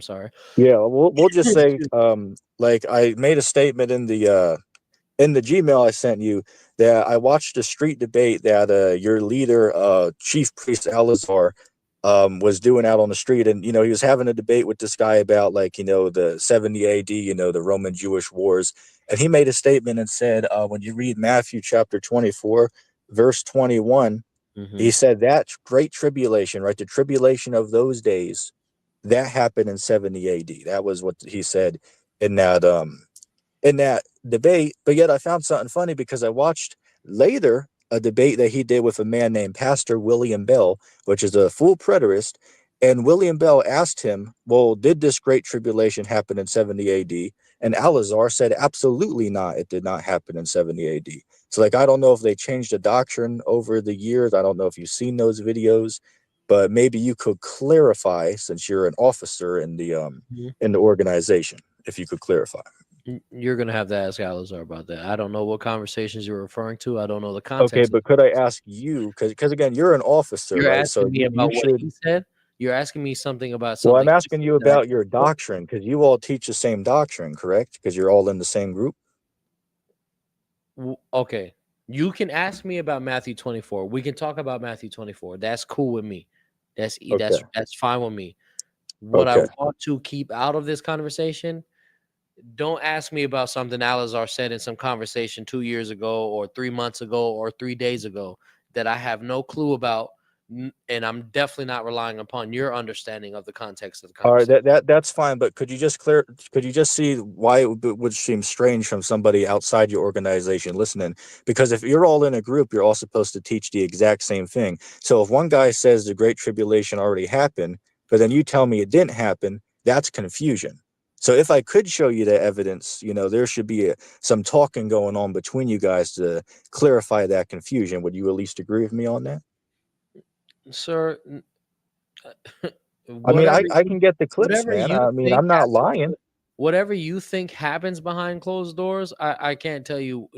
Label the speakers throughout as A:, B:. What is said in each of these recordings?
A: sorry.
B: Yeah, we'll just say,
A: Excuse
B: like I made a statement in the Gmail I sent you that I watched a street debate that your leader, Chief Priest Alazar, was doing out on the street, and he was having a debate with this guy about, like, the 70 A.D., the Roman Jewish wars, and he made a statement and said, when you read Matthew chapter 24, verse 21,
A: me.
B: he said that great tribulation, right, the tribulation of those days, that happened in 70 A.D. That was what he said in that debate. But yet I found something funny because I watched later a debate that he did with a man named Pastor William Bell, which is a full preterist. And William Bell asked him, well, did this great tribulation happen in 70 AD? And Alazar said, absolutely not. It did not happen in 70 AD. So, like, I don't know if they changed the doctrine over the years. I don't know if you've seen those videos, but maybe you could clarify, since you're an officer
A: Mhm.
B: in the organization, if you could clarify.
A: You're gonna have to ask Alizar about that. I don't know what conversations you're referring to. I don't know the
B: Okay,
A: context of
B: but
A: the
B: could I
A: conversation.
B: ask you, because again, you're an officer,
A: You're
B: right? So
A: asking me
B: you
A: about what
B: should.
A: he said. You're asking me something about
B: Well, I'm
A: something he
B: asking
A: said
B: you
A: that I
B: about your
A: don't
B: doctrine because you all teach the same doctrine, correct? Because you're all in the same group.
A: Okay. You can ask me about Matthew 24. We can talk about Matthew 24. That's cool with me.
B: Okay.
A: That's fine with me. What I
B: Okay.
A: want to keep out of this conversation, don't ask me about something Alazar said in some conversation 2 years ago or 3 months ago or 3 days ago that I have no clue about. And I'm definitely not relying upon your understanding of the context of the
B: All right.
A: conversation.
B: That's fine. But could you just clear? Could you just see why it would seem strange from somebody outside your organization listening? Because if you're all in a group, you're all supposed to teach the exact same thing. So if one guy says the Great Tribulation already happened, but then you tell me it didn't happen, that's confusion. So if I could show you the evidence, there should be some talking going on between you guys to clarify that confusion. Would you at least agree with me on that?
A: Sir,
B: I mean,
A: whatever
B: I
A: you
B: can get the clips,
A: whatever
B: man.
A: you
B: I mean,
A: think
B: I'm not
A: happens
B: lying.
A: whatever you think happens behind closed doors, I can't tell you.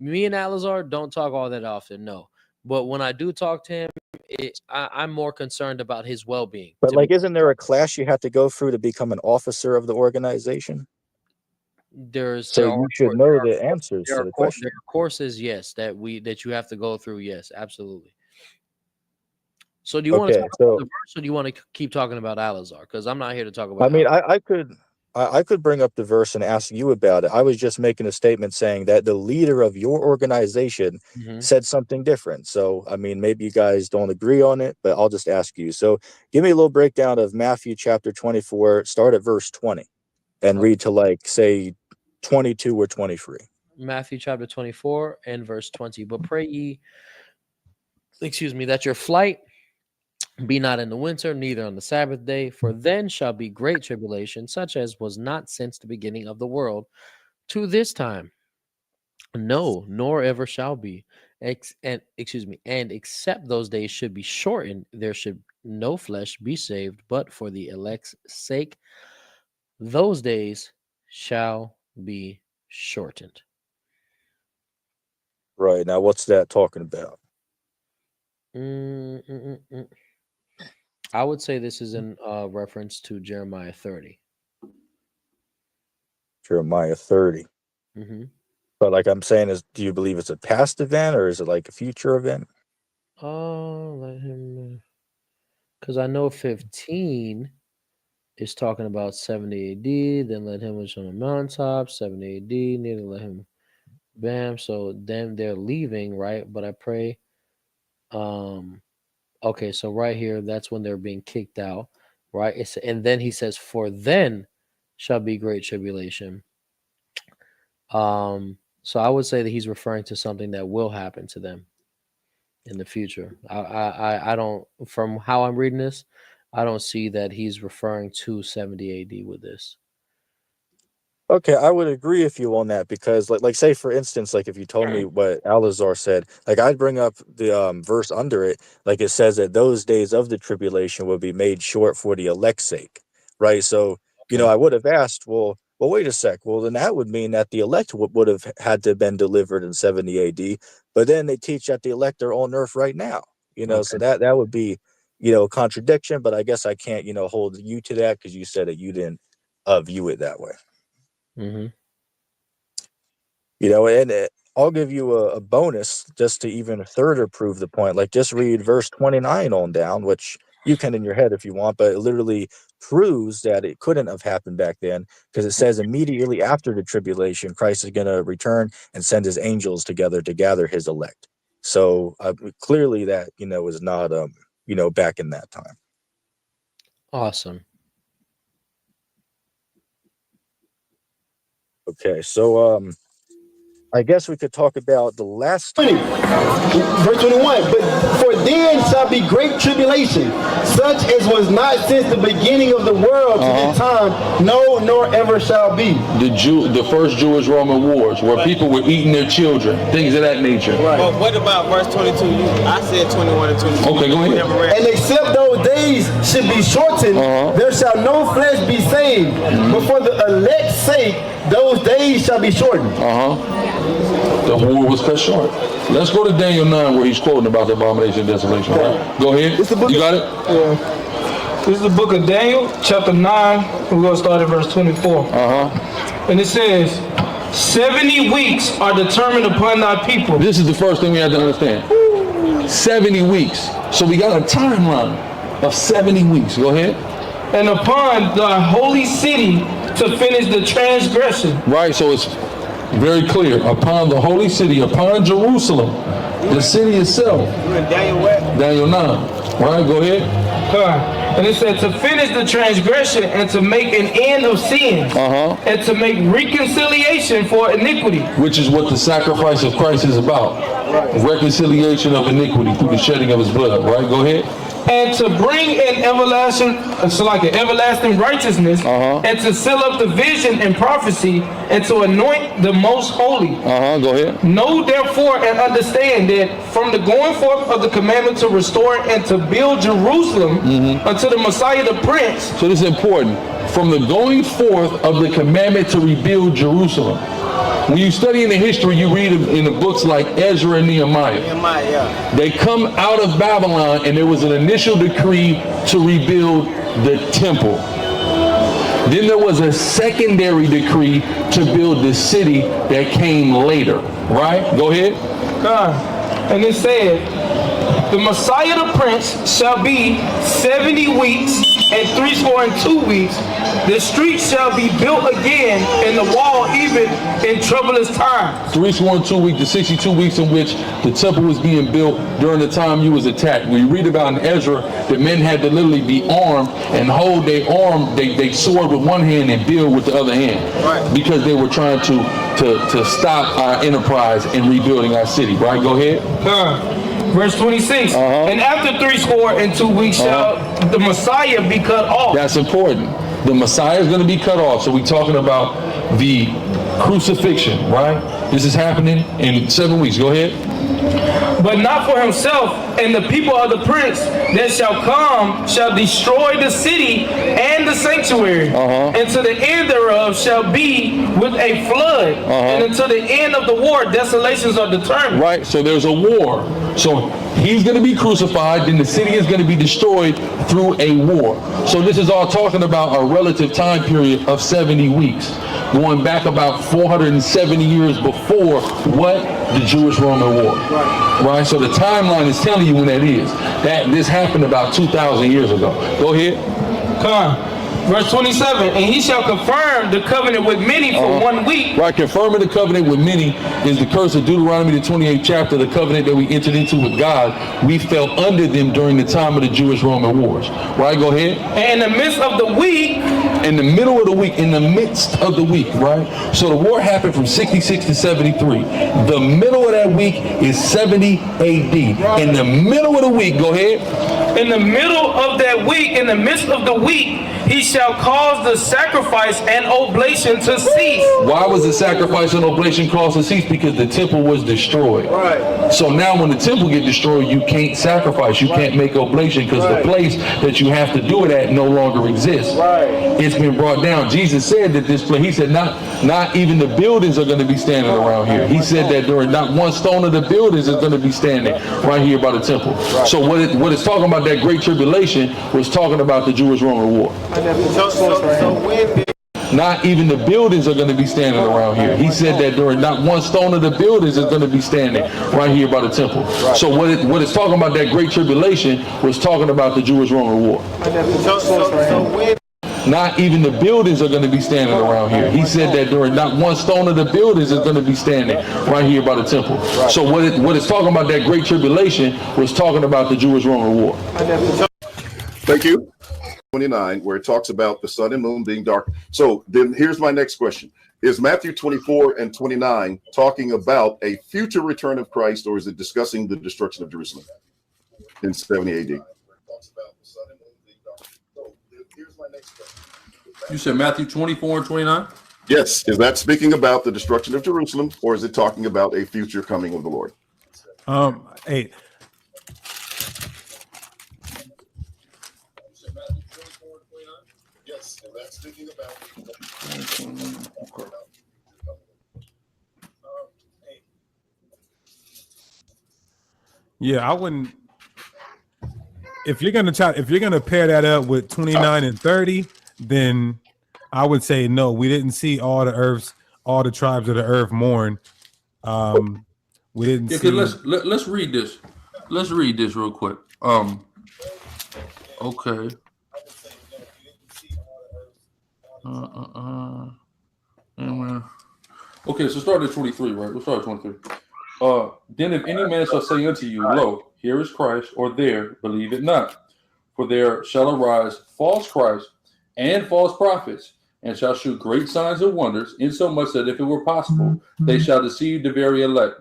A: Me and Alazar don't talk all that often, no. But when I do talk to him, I'm more concerned about his well-being.
B: But,
A: To be
B: like, isn't there a class you have to go through to become an officer of the organization?
A: there's
B: So
A: there are
B: you should know the
A: cour-
B: answers to the question.
A: there are courses, yes, that you have to go through. Yes, absolutely. So do you want to
B: Okay,
A: talk about
B: so
A: the verse, or do you want to keep talking about Alazar? Because I'm not here to talk
B: I
A: about
B: mean,
A: Alazar.
B: I could bring up the verse and ask you about it. I was just making a statement saying that the leader of your organization
A: Hmm.
B: said something different. So I mean, maybe you guys don't agree on it, but I'll just ask you. So give me a little breakdown of Matthew chapter 24. Start at verse 20 and read to, like, say 22 or 23.
A: Matthew chapter 24 and verse 20. But pray ye, excuse me, that your flight be not in the winter, neither on the Sabbath day, for then shall be great tribulation, such as was not since the beginning of the world to this time. No, nor ever shall be. And excuse me, and except those days should be shortened, there should no flesh be saved, but for the elect's sake, those days shall be shortened.
B: Right. Now, what's that talking about?
A: Mm, mm, mm, mm. I would say this is in reference to Jeremiah 30.
B: Jeremiah 30.
A: Hmm.
B: But, like I'm saying, is do you believe it's a past event or is it like a future event?
A: Oh, let him, because I know 15 is talking about 70 AD, then let him which on the mountaintop, 70 AD, neither let him, bam. So then they're leaving, right? But I pray, um, okay, so right here, that's when they're being kicked out, right? And then he says, for then shall be great tribulation. So I would say that he's referring to something that will happen to them in the future. I don't, from how I'm reading this, I don't see that he's referring to 70 AD with this.
B: Okay, I would agree with you on that because, like, say for instance, like if you told me what Alazar said, like I'd bring up the verse under it, like it says that those days of the tribulation will be made short for the elect's sake, right? So
A: Okay.
B: I would have asked, well, wait a sec. Well, then that would mean that the elect would have had to have been delivered in 70 A.D. But then they teach that the elect are on earth right now, so
A: Okay.
B: that would be contradiction, but I guess I can't, hold you to that because you said that you didn't view it that way.
A: Mm-hmm.
B: And I'll give you a bonus just to even further prove the point. Like, just read verse 29 on down, which you can in your head if you want, but it literally proves that it couldn't have happened back then, because it says immediately after the tribulation, Christ is going to return and send his angels together to gather his elect. So clearly that, is not, back in that time.
A: Awesome.
B: Okay, so I guess we could talk about the last
C: 20, verse 21. But for then shall be great tribulation, such as was not since the beginning of the world to this time, no, nor ever shall be.
D: The first Jewish-Roman wars, where people were eating their children, things of that nature.
C: Right.
E: But what about verse 22? I said 21 and 22.
D: Okay, go ahead.
C: And except those days should be shortened, there shall no flesh be saved. But for the elect's sake, those days shall be shortened.
D: The war was cut short. Let's go to Daniel 9, where he's quoting about the abomination of desolation. Right? Go ahead. You got it?
F: Yeah. This is the book of Daniel, chapter 9. We're going to start at verse 24. And it says, 70 weeks are determined upon thy people.
D: This is the first thing we have to understand. 70 weeks. So we got a timeline of 70 weeks. Go ahead.
F: And upon the holy city to finish the transgression.
D: Right, so it's very clear. Upon the holy city, upon Jerusalem, the city itself.
E: Daniel what?
D: Daniel 9. Right, go ahead.
F: And it said to finish the transgression and to make an end of sin. And to make reconciliation for iniquity.
D: Which is what the sacrifice of Christ is about. Reconciliation of iniquity through the shedding of his blood. Right, go ahead.
F: And to bring an everlasting righteousness, and to seal up the vision and prophecy, and to anoint the most holy.
D: Go ahead.
F: Know therefore and understand that from the going forth of the commandment to restore and to build Jerusalem unto the Messiah the Prince.
D: So this is important. From the going forth of the commandment to rebuild Jerusalem. When you study in the history, you read in the books like Ezra and Nehemiah. They come out of Babylon, and there was an initial decree to rebuild the temple. Then there was a secondary decree to build the city that came later. Right? Go ahead.
F: And it said, the Messiah the Prince shall be 70 weeks and 62 weeks. The streets shall be built again, and the wall even in troublous times.
D: 62 weeks, the 62 weeks in which the temple was being built during the time you was attacked. When you read about in Ezra, the men had to literally be armed and hold their arm, they sword with one hand and build with the other hand. Right. Because they were trying to stop our enterprise in rebuilding our city. Right, go ahead.
F: Verse 26. And after 62 weeks shall the Messiah be cut off.
D: That's important. The Messiah is going to be cut off. So we're talking about the crucifixion, right? This is happening in 7 weeks. Go ahead.
F: But not for himself, and the people of the prince that shall come shall destroy the city and the sanctuary, and to the end thereof shall be with a flood, and until the end of the war desolations are determined.
D: Right, so there's a war. So he's going to be crucified, then the city is going to be destroyed through a war. So this is all talking about a relative time period of 70 weeks, going back about 470 years before what? The Jewish-Roman War. Right? So the timeline is telling you when that is. That this happened about 2,000 years ago. Go ahead.
F: Come on. Verse 27, and he shall confirm the covenant with many for 1 week.
D: Right, confirming the covenant with many is the curse of Deuteronomy, the 28th chapter, the covenant that we entered into with God. We fell under them during the time of the Jewish-Roman wars. Right, go ahead.
F: And in the midst of the week.
D: In the middle of the week, in the midst of the week, right? So the war happened from 66 to 73. The middle of that week is 70 AD. In the middle of the week, go ahead.
F: In the middle of that week, in the midst of the week, he shall cause the sacrifice and oblation to cease.
D: Why was the sacrifice and oblation caused to cease? Because the temple was destroyed. Right. So now when the temple gets destroyed, you can't sacrifice, you can't make oblation, because the place that you have to do it at no longer exists. Right. It's been brought down. Jesus said that this place, he said not even the buildings are going to be standing around here. He said that not one stone of the buildings is going to be standing right here by the temple. Right. So what it's talking about about that Great Tribulation was talking about the Jewish-Roman War.
E: So when did
D: Not even the buildings are going to be standing around here. He said that during not one stone of the buildings is going to be standing right here by the temple. So what it's talking about that Great Tribulation was talking about the Jewish-Roman War.
E: so when
D: Not even the buildings are going to be standing around here. He said that during not one stone of the buildings is going to be standing right here by the temple. So what it's talking about that Great Tribulation was talking about the Jewish-Roman War.
G: Thank you. 29, where it talks about the sun and moon being dark. So then here's my next question. Is Matthew 24 and 29 talking about a future return of Christ, or is it discussing the destruction of Jerusalem in 70 AD?
D: You said Matthew 24 and 29?
G: Yes. Is that speaking about the destruction of Jerusalem, or is it talking about a future coming of the Lord?
H: Hey,
G: Yes. Is that speaking about
H: yeah, I wouldn't. If you're gonna pair that up with 29 and 30, then I would say no. We didn't see all the tribes of the earth mourn. We didn't see.
D: Let's read this. Let's read this real quick. Okay. Okay, so start at 23, right? We'll start at 23. Then if any man shall say unto you, lo, here is Christ, or there, believe it not. For there shall arise false Christs and false prophets, and shall shew great signs and wonders, insomuch that if it were possible, they shall deceive the very elect.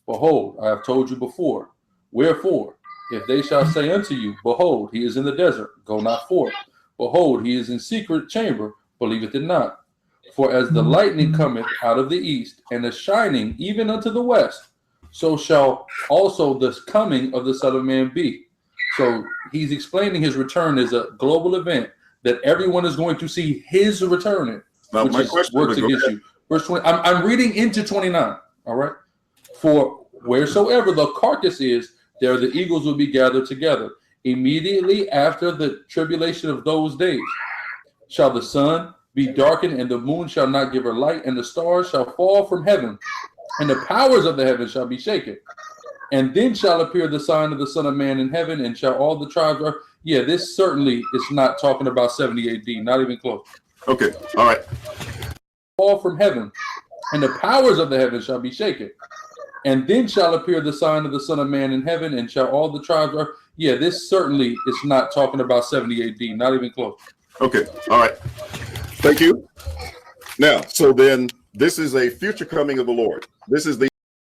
D: Behold, I have told you before. Wherefore, if they shall say unto you, behold, he is in the desert, go not forth. Behold, he is in secret chamber, believeth it not. For as the lightning cometh out of the east, and the shining even unto the west, so shall also the coming of the Son of Man be. So he's explaining his return is a global event that everyone is going to see his return in,
G: Now,
D: which
G: my
D: is,
G: question
D: works
G: is,
D: against you. Verse 20. I'm reading into 29. All right. For wheresoever the carcass is, there the eagles will be gathered together. Immediately after the tribulation of those days shall the sun be darkened, and the moon shall not give her light, and the stars shall fall from heaven, and the powers of the heavens shall be shaken. And then shall appear the sign of the Son of Man in heaven, and shall all the tribes are. Yeah, this certainly is not talking about 70 AD, not even close.
G: okay, all right.
D: Fall from heaven, and the powers of the heavens shall be shaken. And then shall appear the sign of the Son of Man in heaven, and shall all the tribes are. Yeah, this certainly is not talking about 70 AD, not even close.
G: Okay, all right. Thank you. Now, so then this is a future coming of the Lord. This is the